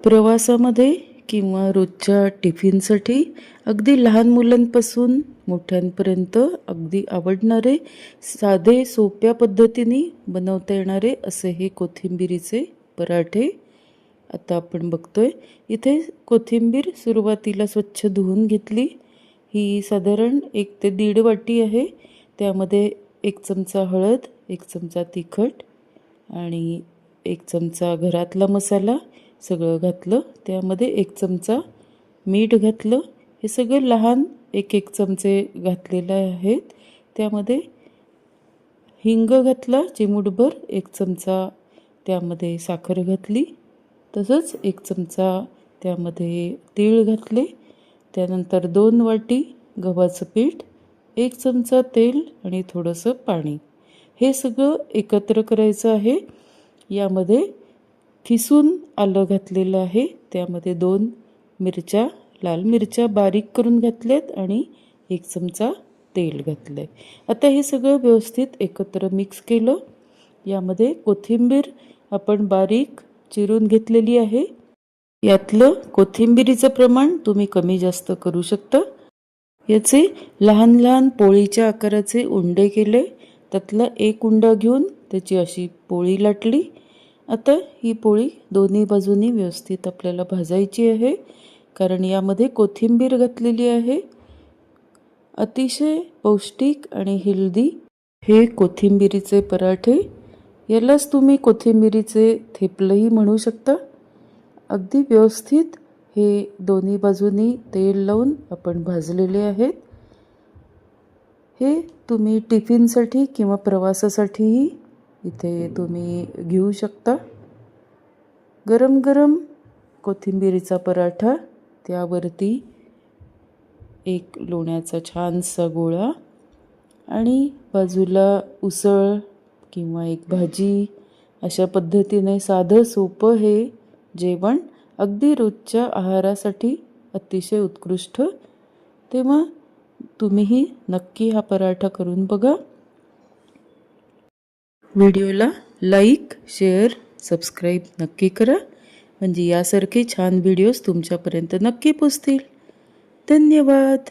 प्रवासामध्ये किंवा रोजच्या टिफिनसाठी अगदी लहान मुलांपासून मोठ्यांपर्यंत अगदी आवडणारे, साधे सोप्या पद्धतीने बनवता येणारे असे हे कोथिंबिरीचे पराठे आता आपण बघतोय. इथे कोथिंबीर सुरुवातीला स्वच्छ धुवून घेतली. ही साधारण 1 ते 1.5 वाटी आहे. त्यामध्ये 1 चमचा हळद, 1 चमचा तिखट आणि 1 चमचा घरातला मसाला सगळं घातलं. त्यामध्ये 1 चमचा मीठ घातलं. हे सगळं लहान 1-1 चमचे घातलेले आहेत. त्यामध्ये हिंग घातला चिमूटभर, 1 चमचा त्यामध्ये साखर घातली, तसंच 1 चमचा त्यामध्ये तीळ घातले. त्यानंतर 2 वाटी गव्हाचं पीठ, 1 चमचा तेल आणि थोडंसं पाणी. हे सगळं एकत्र करायचं आहे. यामध्ये किसून आलं घातलेलं आहे. त्यामध्ये 2 मिरच्या, लाल मिरच्या बारीक करून घातल्यात आणि 1 चमचा तेल घातलं आहे. आता हे सगळं व्यवस्थित एकत्र मिक्स केलं. यामध्ये कोथिंबीर आपण बारीक चिरून घेतलेली आहे. यातलं कोथिंबिरीचं प्रमाण तुम्ही कमी जास्त करू शकता. याचे लहान लहान पोळीच्या आकाराचे उंडे केले. त्यातला एक उंडा घेऊन त्याची अशी पोळी लाटली. आता ही पोळी दोन्ही बाजूनी व्यवस्थित आपल्याला भाजायची आहे, कारण यामध्ये कोथिंबीर घातलेली आहे. अतिशय पौष्टिक आणि हेल्दी हे कोथिंबिरीचे पराठे. यालाच तुम्ही कोथिंबिरीचे थेपलंही म्हणू शकता. अगदी व्यवस्थित हे दोन्ही बाजूनी तेल लावून आपण भाजलेले आहेत. हे तुम्ही टिफिनसाठी किंवा प्रवासासाठीही इथे तुम्ही घेऊ शकता. गरम गरम कोथिंबिरीचा पराठा, त्यावरती एक लोण्याचा छानसा गोळा आणि बाजूला उसळ किंवा एक भाजी. अशा पद्धतीने साधं सोपं हे जेवण अगदी रोजच्या आहारासाठी अतिशय उत्कृष्ट. तेव्हा तुम्हीही नक्की हा पराठा करून बघा. व्हिडिओला लाईक, शेअर, सबस्क्राईब नक्की करा, म्हणजे यासारखे छान व्हिडिओज तुमच्यापर्यंत नक्की पोचतील. धन्यवाद.